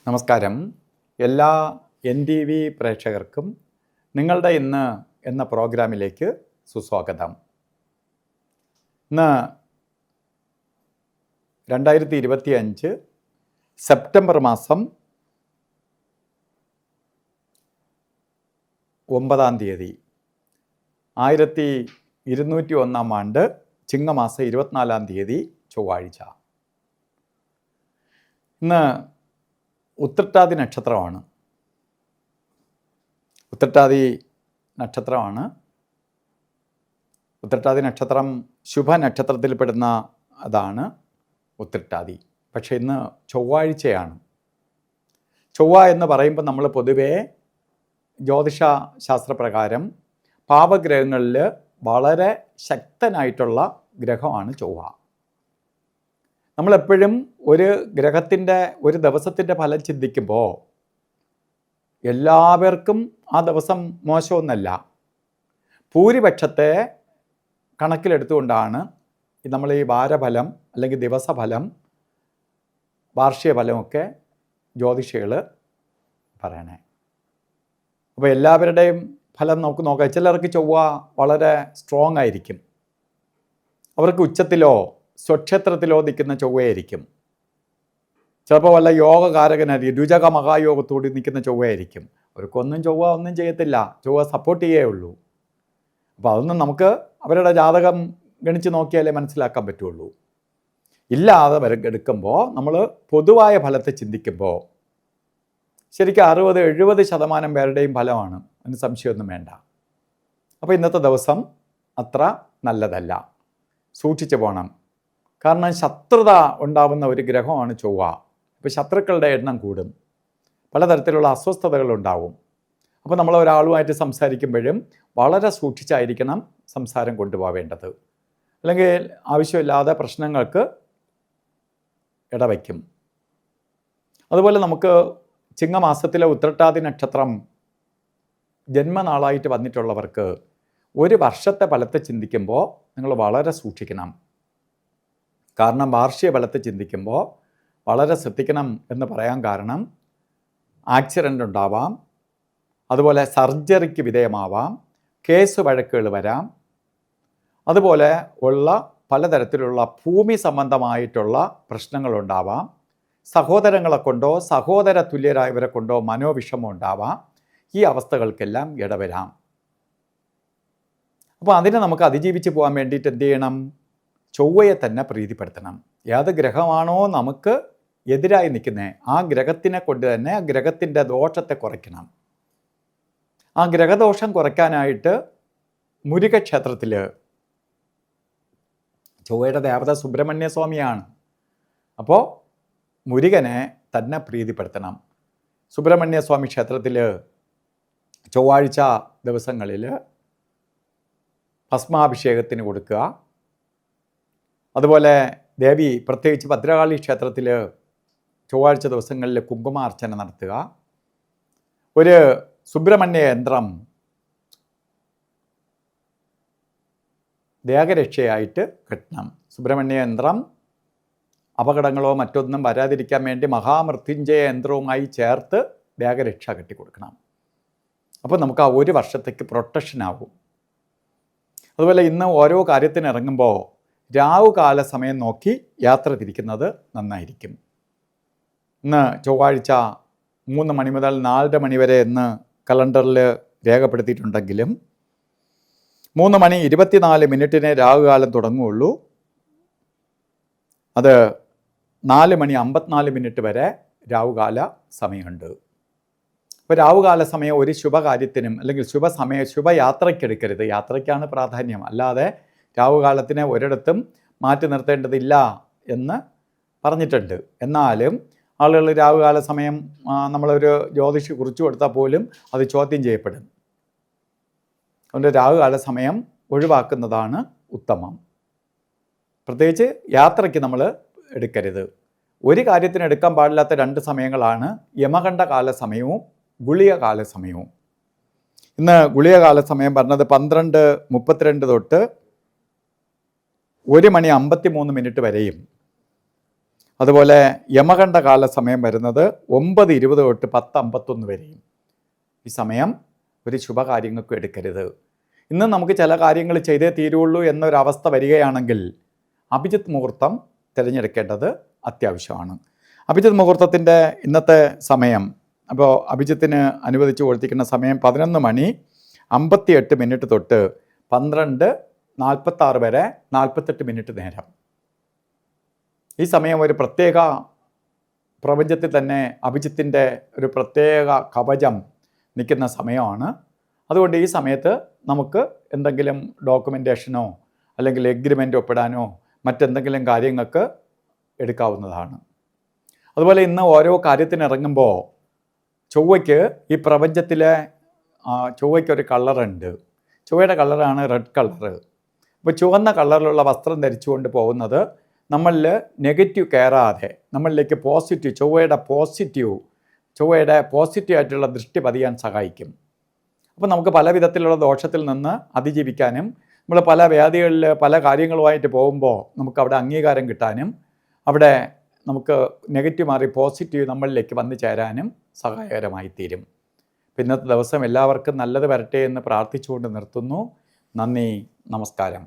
നമസ്കാരം. എല്ലാ NTV പ്രേക്ഷകർക്കും നിങ്ങളുടെ ഇന്ന് എന്ന പ്രോഗ്രാമിലേക്ക് സുസ്വാഗതം. ഇന്ന് 2025 സെപ്റ്റംബർ മാസം 9 1201 ആണ്ട് ചിങ്ങമാസം 24 ചൊവ്വാഴ്ച. ഇന്ന് ഉത്രട്ടാതി നക്ഷത്രമാണ്. ഉത്രട്ടാതി നക്ഷത്രം ശുഭനക്ഷത്രത്തിൽപ്പെടുന്ന അതാണ് ഉത്രട്ടാതി. പക്ഷേ ഇന്ന് ചൊവ്വാഴ്ചയാണ്. ചൊവ്വ എന്ന് പറയുമ്പോൾ നമ്മൾ പൊതുവേ ജ്യോതിഷ ശാസ്ത്രപ്രകാരം പാപഗ്രഹങ്ങളിൽ വളരെ ശക്തനായിട്ടുള്ള ഗ്രഹമാണ് ചൊവ്വ. നമ്മളെപ്പോഴും ഒരു ഗ്രഹത്തിൻ്റെ ഒരു ദിവസത്തിൻ്റെ ഫലം ചിന്തിക്കുമ്പോൾ എല്ലാവർക്കും ആ ദിവസം മോശമൊന്നല്ല. ഭൂരിപക്ഷത്തെ കണക്കിലെടുത്തുകൊണ്ടാണ് നമ്മൾ ഈ വാരഫലം അല്ലെങ്കിൽ ദിവസഫലം, വാർഷിക ഫലമൊക്കെ ജ്യോതിഷികൾ പറയണേ. അപ്പോൾ എല്ലാവരുടെയും ഫലം നമുക്ക് നോക്കാം. ചിലർക്ക് ചൊവ്വ വളരെ സ്ട്രോങ് ആയിരിക്കും. അവർക്ക് ഉച്ചത്തിലോ സ്വക്ഷേത്രത്തിലോ നിൽക്കുന്ന ചൊവ്വയായിരിക്കും. ചിലപ്പോൾ വല്ല യോഗകാരകനായിരിക്കും, രുചക മഹായോഗത്തോട് നിൽക്കുന്ന ചൊവ്വയായിരിക്കും. അവർക്കൊന്നും ചൊവ്വ ഒന്നും ചെയ്യത്തില്ല, ചൊവ്വ സപ്പോർട്ട് ചെയ്യേ ഉള്ളൂ. അപ്പോൾ അതൊന്നും നമുക്ക് അവരുടെ ജാതകം ഗണിച്ച് നോക്കിയാലേ മനസ്സിലാക്കാൻ പറ്റുള്ളൂ. ഇല്ലാതെ എടുക്കുമ്പോൾ നമ്മൾ പൊതുവായ ഫലത്തെ ചിന്തിക്കുമ്പോൾ ശരിക്കും 60-70% പേരുടെയും ഫലമാണ്, അതിന് സംശയമൊന്നും വേണ്ട. അപ്പോൾ ഇന്നത്തെ ദിവസം അത്ര നല്ലതല്ല, സൂക്ഷിച്ചു പോകണം. കാരണം ശത്രുത ഉണ്ടാവുന്ന ഒരു ഗ്രഹമാണ് ചൊവ്വ. ഇപ്പോൾ ശത്രുക്കളുടെ എണ്ണം കൂടും, പലതരത്തിലുള്ള അസ്വസ്ഥതകളുണ്ടാവും. അപ്പോൾ നമ്മൾ ഒരാളുമായിട്ട് സംസാരിക്കുമ്പോഴും വളരെ സൂക്ഷിച്ചായിരിക്കണം സംസാരം കൊണ്ടുപോവേണ്ടത്. അല്ലെങ്കിൽ ആവശ്യമില്ലാതെ പ്രശ്നങ്ങൾക്ക് ഇടവയ്ക്കും. അതുപോലെ നമുക്ക് ചിങ്ങമാസത്തിലെ ഉത്രട്ടാതി നക്ഷത്രം ജന്മനാളായിട്ട് വന്നിട്ടുള്ളവർക്ക് ഒരു വർഷത്തെ ഫലത്തെ ചിന്തിക്കുമ്പോൾ നിങ്ങൾ വളരെ സൂക്ഷിക്കണം. കാരണം വാർഷിക ഫലത്തെ ചിന്തിക്കുമ്പോൾ വളരെ ശ്രദ്ധിക്കണം എന്ന് പറയാൻ കാരണം ആക്സിഡൻ്റ് ഉണ്ടാവാം, അതുപോലെ സർജറിക്ക് വിധേയമാവാം, കേസ് വഴക്കുകൾ വരാം, അതുപോലെ ഉള്ള പലതരത്തിലുള്ള ഭൂമി സംബന്ധമായിട്ടുള്ള പ്രശ്നങ്ങളുണ്ടാവാം, സഹോദരങ്ങളെ കൊണ്ടോ സഹോദര തുല്യരായവരെ കൊണ്ടോ മനോവിഷമം ഉണ്ടാവാം. ഈ അവസ്ഥകൾക്കെല്ലാം ഇടവരാം. അപ്പോൾ അതിനെ നമുക്ക് അതിജീവിച്ച് പോകാൻ വേണ്ടിയിട്ട് എന്ത് ചെയ്യണം? ചൊവ്വയെ തന്നെ പ്രീതിപ്പെടുത്തണം. ഏത് ഗ്രഹമാണോ നമുക്ക് എതിരായി നിൽക്കുന്നത് ആ ഗ്രഹത്തിനെ കൊണ്ട് തന്നെ ആ ഗ്രഹത്തിൻ്റെ ദോഷത്തെ കുറയ്ക്കണം. ആ ഗ്രഹദോഷം കുറയ്ക്കാനായിട്ട് മുരുക ക്ഷേത്രത്തിൽ ചൊവ്വയുടെ ദേവത സുബ്രഹ്മണ്യ സ്വാമിയാണ്. അപ്പോൾ മുരുകനെ തന്നെ പ്രീതിപ്പെടുത്തണം. സുബ്രഹ്മണ്യ സ്വാമി ക്ഷേത്രത്തിൽ ചൊവ്വാഴ്ച ദിവസങ്ങളിൽ ഭസ്മാഭിഷേകത്തിന് കൊടുക്കുക. അതുപോലെ ദേവി, പ്രത്യേകിച്ച് ഭദ്രകാളി ക്ഷേത്രത്തിൽ ചൊവ്വാഴ്ച ദിവസങ്ങളിൽ കുങ്കുമാർച്ചന നടത്തുക. ഒരു സുബ്രഹ്മണ്യ യന്ത്രം ദേഹരക്ഷയായിട്ട് കെട്ടണം. സുബ്രഹ്മണ്യ യന്ത്രം അപകടങ്ങളോ മറ്റൊന്നും വരാതിരിക്കാൻ വേണ്ടി മഹാമൃത്യുഞ്ജയ യന്ത്രവുമായി ചേർത്ത് ദേഹരക്ഷ കെട്ടിക്കൊടുക്കണം. അപ്പോൾ നമുക്ക് ആ ഒരു വർഷത്തേക്ക് പ്രൊട്ടക്ഷനാകും. അതുപോലെ ഇന്ന് ഓരോ കാര്യത്തിന് ഇറങ്ങുമ്പോൾ രാവുകാല സമയം നോക്കി യാത്ര തിരിക്കുന്നത് നന്നായിരിക്കും. ഇന്ന് ചൊവ്വാഴ്ച 3 മണി മുതൽ 4 മണി വരെ എന്ന് കലണ്ടറിൽ രേഖപ്പെടുത്തിയിട്ടുണ്ടെങ്കിലും 3 മണി 24 മിനിറ്റിനെ രാവുകാലം തുടങ്ങുകയുള്ളൂ. അത് 4 മണി 54 മിനിറ്റ് വരെ രാവുകാല സമയമുണ്ട്. അപ്പോൾ രാവുകാല സമയം ഒരു ശുഭകാര്യത്തിനും അല്ലെങ്കിൽ ശുഭയാത്രയ്ക്കെടുക്കരുത്. യാത്രയ്ക്കാണ് പ്രാധാന്യം, അല്ലാതെ രാവുകാലത്തിനെ ഒരിടത്തും മാറ്റി നിർത്തേണ്ടതില്ല എന്ന് പറഞ്ഞിട്ടുണ്ട്. എന്നാലും ആളുകൾ രാവുകാല സമയം നമ്മളൊരു ജ്യോതിഷി കുറിച്ചു കൊടുത്താൽ പോലും അത് ചോദ്യം ചെയ്യപ്പെടും. അതുകൊണ്ട് രാവുകാല സമയം ഒഴിവാക്കുന്നതാണ് ഉത്തമം. പ്രത്യേകിച്ച് യാത്രയ്ക്ക് നമ്മൾ എടുക്കരുത്. ഒരു കാര്യത്തിന് എടുക്കാൻ പാടില്ലാത്ത 2 സമയങ്ങളാണ് യമകണ്ഠ കാല സമയവും ഗുളിക കാല സമയവും. ഇന്ന് ഗുളിക കാല സമയം പറഞ്ഞത് 12:32 തൊട്ട് 1 മണി 53 മിനിറ്റ് വരെയും, അതുപോലെ യമകണ്ഠ കാല സമയം വരുന്നത് 9:20 തൊട്ട് 10:51 വരെയും. ഈ സമയം ഒരു ശുഭകാര്യങ്ങൾക്കും എടുക്കരുത്. ഇന്ന് നമുക്ക് ചില കാര്യങ്ങൾ ചെയ്തേ തീരുള്ളൂ എന്നൊരവസ്ഥ വരികയാണെങ്കിൽ അഭിജിത്ത് മുഹൂർത്തം തിരഞ്ഞെടുക്കേണ്ടത് അത്യാവശ്യമാണ്. അഭിജിത്ത് മുഹൂർത്തത്തിൻ്റെ ഇന്നത്തെ സമയം, അപ്പോൾ അഭിജിത്തിന് അനുവദിച്ചു കൊടുത്തിരിക്കുന്ന സമയം 11:58 തൊട്ട് 12:46 വരെ 48 മിനിറ്റ് നേരം. ഈ സമയം ഒരു പ്രത്യേക പ്രപഞ്ചത്തിൽ തന്നെ അഭിജിത്തിൻ്റെ ഒരു പ്രത്യേക കവചം നിൽക്കുന്ന സമയമാണ്. അതുകൊണ്ട് ഈ സമയത്ത് നമുക്ക് എന്തെങ്കിലും ഡോക്യുമെൻറ്റേഷനോ അല്ലെങ്കിൽ എഗ്രിമെൻ്റ് ഒപ്പിടാനോ മറ്റെന്തെങ്കിലും കാര്യങ്ങൾക്ക് എടുക്കാവുന്നതാണ്. അതുപോലെ ഇന്ന് ഓരോ കാര്യത്തിന് ഇറങ്ങുമ്പോൾ ചൊവ്വയ്ക്ക് ഈ പ്രപഞ്ചത്തിലെ ചൊവ്വയ്ക്കൊരു കളറുണ്ട്. ചൊവ്വയുടെ കളറാണ് റെഡ് കളറ്. അപ്പോൾ ചുവന്ന കളറിലുള്ള വസ്ത്രം ധരിച്ചുകൊണ്ട് പോകുന്നത് നമ്മളിൽ നെഗറ്റീവ് കയറാതെ നമ്മളിലേക്ക് ചൊവ്വയുടെ പോസിറ്റീവ് ആയിട്ടുള്ള ദൃഷ്ടി പതിയാൻ സഹായിക്കും. അപ്പോൾ നമുക്ക് പല വിധത്തിലുള്ള ദോഷത്തിൽ നിന്ന് അതിജീവിക്കാനും നമ്മൾ പല വ്യാധികളിൽ പല കാര്യങ്ങളുമായിട്ട് പോകുമ്പോൾ നമുക്ക് അവിടെ അംഗീകാരം കിട്ടാനും അവിടെ നമുക്ക് നെഗറ്റീവ് മാറി പോസിറ്റീവ് നമ്മളിലേക്ക് വന്നു ചേരാനും സഹായകരമായി തീരും. ഇന്നത്തെ ദിവസം എല്ലാവർക്കും നല്ലത് വരട്ടെ എന്ന് പ്രാർത്ഥിച്ചുകൊണ്ട് നിർത്തുന്നു. നന്ദി, നമസ്കാരം.